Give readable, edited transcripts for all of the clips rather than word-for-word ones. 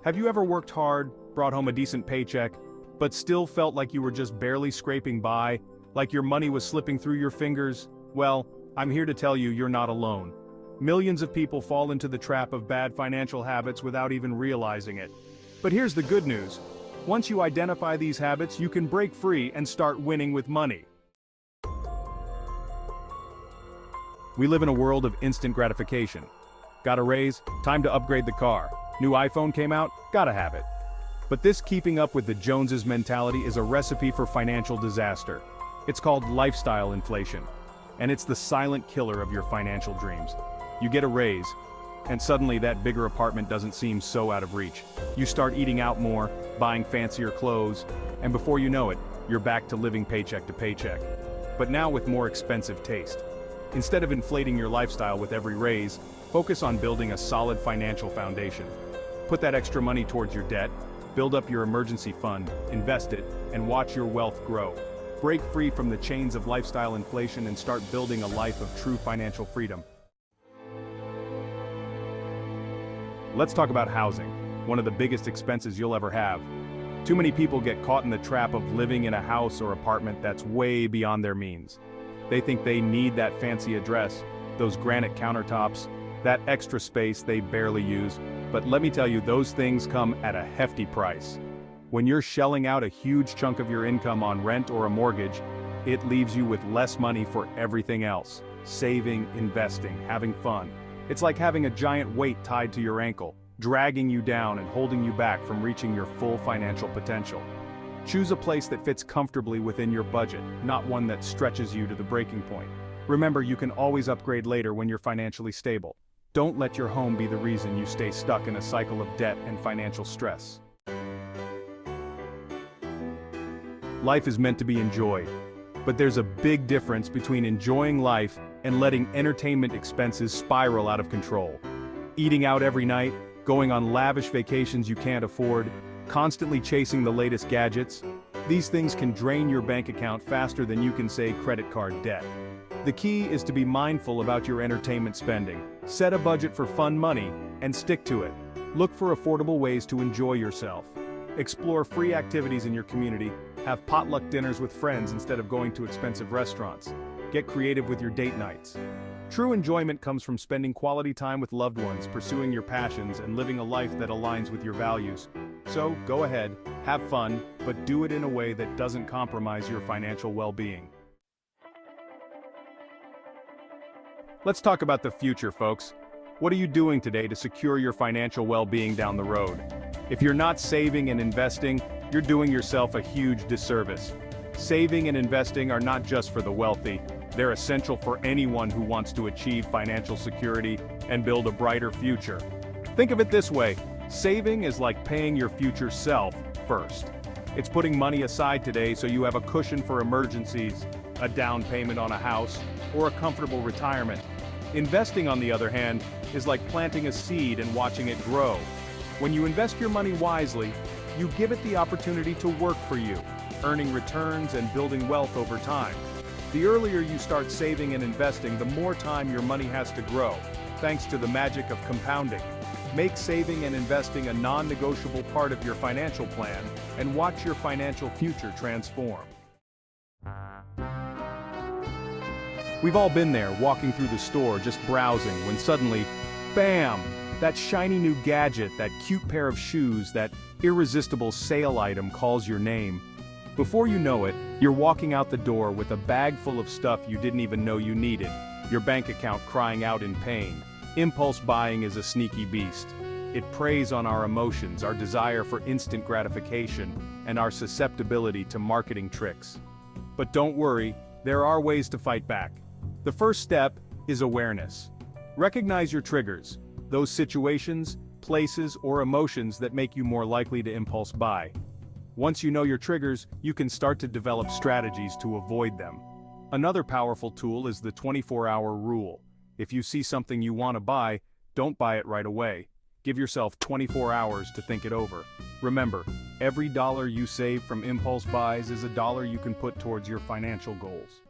Have you ever worked hard, brought home a decent paycheck, but still felt like you were just barely scraping by, like your money was slipping through your fingers? Well, I'm here to tell you you're not alone. Millions of people fall into the trap of bad financial habits without even realizing it. But here's the good news. Once you identify these habits, you can break free and start winning with money. We live in a world of instant gratification. Got a raise? Time to upgrade the car. New iPhone came out? Gotta have it. But this keeping up with the Joneses mentality is a recipe for financial disaster. It's called lifestyle inflation. And it's the silent killer of your financial dreams. You get a raise, and suddenly that bigger apartment doesn't seem so out of reach. You start eating out more, buying fancier clothes, and before you know it, you're back to living paycheck to paycheck. But now with more expensive taste. Instead of inflating your lifestyle with every raise, focus on building a solid financial foundation. Put that extra money towards your debt, build up your emergency fund, invest it, and watch your wealth grow. Break free from the chains of lifestyle inflation and start building a life of true financial freedom. Let's talk about housing, one of the biggest expenses you'll ever have. Too many people get caught in the trap of living in a house or apartment that's way beyond their means. They think they need that fancy address, those granite countertops, that extra space they barely use, but let me tell you, those things come at a hefty price. When you're shelling out a huge chunk of your income on rent or a mortgage, it leaves you with less money for everything else. Saving, investing, having fun. It's like having a giant weight tied to your ankle, dragging you down and holding you back from reaching your full financial potential. Choose a place that fits comfortably within your budget, not one that stretches you to the breaking point. Remember, you can always upgrade later when you're financially stable. Don't let your home be the reason you stay stuck in a cycle of debt and financial stress. Life is meant to be enjoyed, but there's a big difference between enjoying life and letting entertainment expenses spiral out of control. Eating out every night, going on lavish vacations you can't afford, constantly chasing the latest gadgets, these things can drain your bank account faster than you can say credit card debt. The key is to be mindful about your entertainment spending. Set a budget for fun money and stick to it. Look for affordable ways to enjoy yourself. Explore free activities in your community. Have potluck dinners with friends instead of going to expensive restaurants. Get creative with your date nights. True enjoyment comes from spending quality time with loved ones, pursuing your passions, and living a life that aligns with your values. So, go ahead, have fun, but do it in a way that doesn't compromise your financial well-being. Let's talk about the future, folks. What are you doing today to secure your financial well-being down the road? If you're not saving and investing, you're doing yourself a huge disservice. Saving and investing are not just for the wealthy, they're essential for anyone who wants to achieve financial security and build a brighter future. Think of it this way, saving is like paying your future self first. It's putting money aside today so you have a cushion for emergencies, a down payment on a house, or a comfortable retirement. Investing, on the other hand, is like planting a seed and watching it grow. When you invest your money wisely, you give it the opportunity to work for you, earning returns and building wealth over time. The earlier you start saving and investing, the more time your money has to grow, thanks to the magic of compounding. Make saving and investing a non-negotiable part of your financial plan, and watch your financial future transform. We've all been there, walking through the store, just browsing, when suddenly, bam! That shiny new gadget, that cute pair of shoes, that irresistible sale item calls your name. Before you know it, you're walking out the door with a bag full of stuff you didn't even know you needed, your bank account crying out in pain. Impulse buying is a sneaky beast. It preys on our emotions, our desire for instant gratification, and our susceptibility to marketing tricks. But don't worry, there are ways to fight back. The first step is awareness. Recognize your triggers, those situations, places, or emotions that make you more likely to impulse buy. Once you know your triggers, you can start to develop strategies to avoid them. Another powerful tool is the 24-hour rule. If you see something you want to buy, don't buy it right away. Give yourself 24 hours to think it over. Remember, every dollar you save from impulse buys is a dollar you can put towards your financial goals.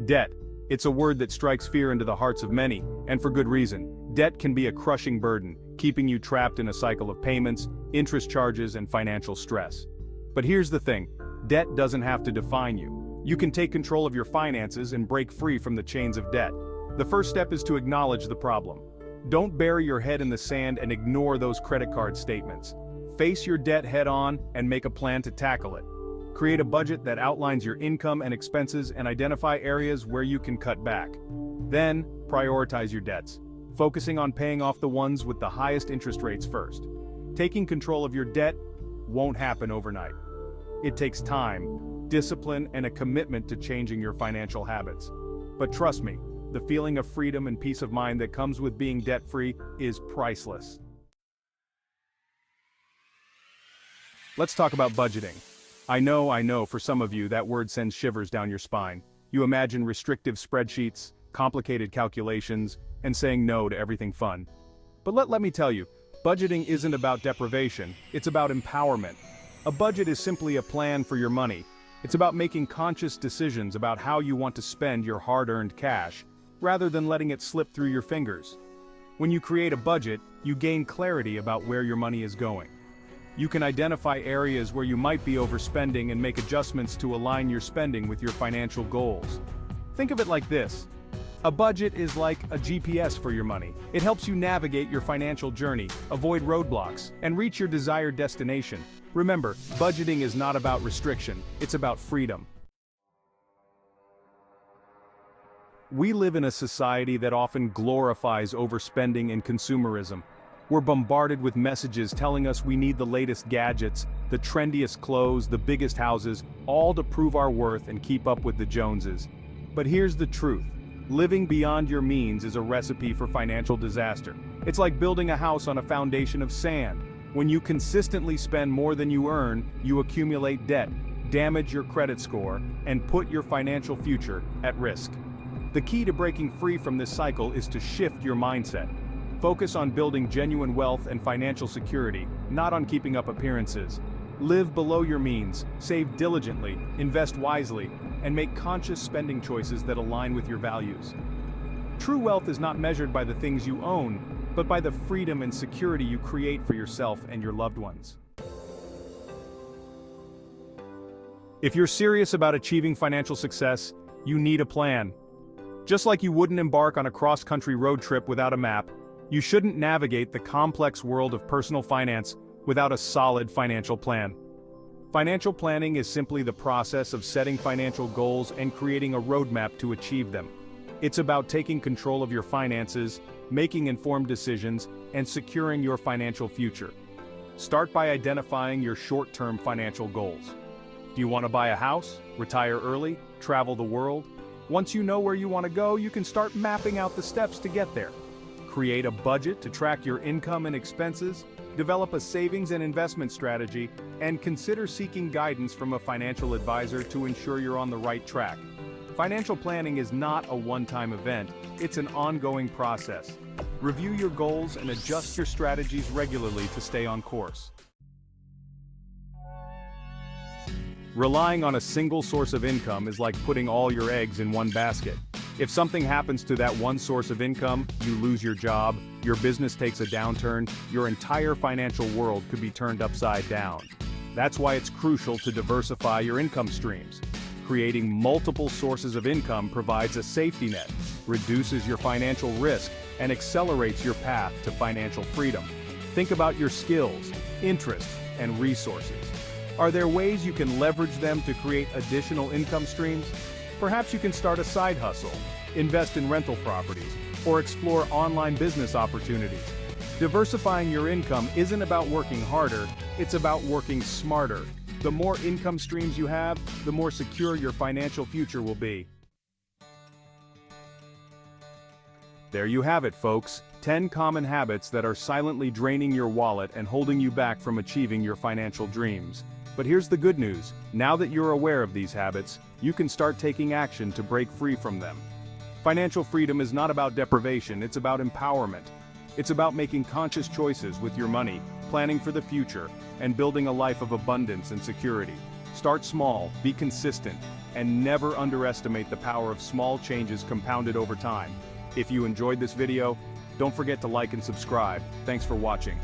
Debt. It's a word that strikes fear into the hearts of many, and for good reason. Debt can be a crushing burden, keeping you trapped in a cycle of payments, interest charges, and financial stress. But here's the thing, debt doesn't have to define you. You can take control of your finances and break free from the chains of debt. The first step is to acknowledge the problem. Don't bury your head in the sand and ignore those credit card statements. Face your debt head-on and make a plan to tackle it. Create a budget that outlines your income and expenses and identify areas where you can cut back. Then, prioritize your debts, focusing on paying off the ones with the highest interest rates first. Taking control of your debt won't happen overnight. It takes time, discipline, and a commitment to changing your financial habits. But trust me, the feeling of freedom and peace of mind that comes with being debt-free is priceless. Let's talk about budgeting. I know, for some of you, that word sends shivers down your spine. You imagine restrictive spreadsheets, complicated calculations, and saying no to everything fun. But let me tell you, budgeting isn't about deprivation, it's about empowerment. A budget is simply a plan for your money. It's about making conscious decisions about how you want to spend your hard-earned cash, rather than letting it slip through your fingers. When you create a budget, you gain clarity about where your money is going. You can identify areas where you might be overspending and make adjustments to align your spending with your financial goals. Think of it like this. A budget is like a GPS for your money. It helps you navigate your financial journey, avoid roadblocks, and reach your desired destination. Remember, budgeting is not about restriction, it's about freedom. We live in a society that often glorifies overspending and consumerism. We're bombarded with messages telling us we need the latest gadgets, the trendiest clothes, the biggest houses, all to prove our worth and keep up with the Joneses. But here's the truth. Living beyond your means is a recipe for financial disaster. It's like building a house on a foundation of sand. When you consistently spend more than you earn, you accumulate debt, damage your credit score, and put your financial future at risk. The key to breaking free from this cycle is to shift your mindset. Focus on building genuine wealth and financial security, not on keeping up appearances. Live below your means, save diligently, invest wisely, and make conscious spending choices that align with your values. True wealth is not measured by the things you own, but by the freedom and security you create for yourself and your loved ones. If you're serious about achieving financial success, you need a plan. Just like you wouldn't embark on a cross-country road trip without a map, you shouldn't navigate the complex world of personal finance without a solid financial plan. Financial planning is simply the process of setting financial goals and creating a roadmap to achieve them. It's about taking control of your finances, making informed decisions, and securing your financial future. Start by identifying your short-term financial goals. Do you want to buy a house, retire early, travel the world? Once you know where you want to go, you can start mapping out the steps to get there. Create a budget to track your income and expenses, develop a savings and investment strategy, and consider seeking guidance from a financial advisor to ensure you're on the right track. Financial planning is not a one-time event, it's an ongoing process. Review your goals and adjust your strategies regularly to stay on course. Relying on a single source of income is like putting all your eggs in one basket. If something happens to that one source of income, you lose your job, your business takes a downturn, your entire financial world could be turned upside down. That's why it's crucial to diversify your income streams. Creating multiple sources of income provides a safety net, reduces your financial risk, and accelerates your path to financial freedom. Think about your skills, interests, and resources. Are there ways you can leverage them to create additional income streams? Perhaps you can start a side hustle, invest in rental properties, or explore online business opportunities. Diversifying your income isn't about working harder, it's about working smarter. The more income streams you have, the more secure your financial future will be. There you have it, folks. 10 common habits that are silently draining your wallet and holding you back from achieving your financial dreams. But here's the good news. Now that you're aware of these habits, you can start taking action to break free from them. Financial freedom is not about deprivation, it's about empowerment. It's about making conscious choices with your money, planning for the future, and building a life of abundance and security. Start small, be consistent, and never underestimate the power of small changes compounded over time. If you enjoyed this video, Don't forget to like and subscribe. Thanks for watching.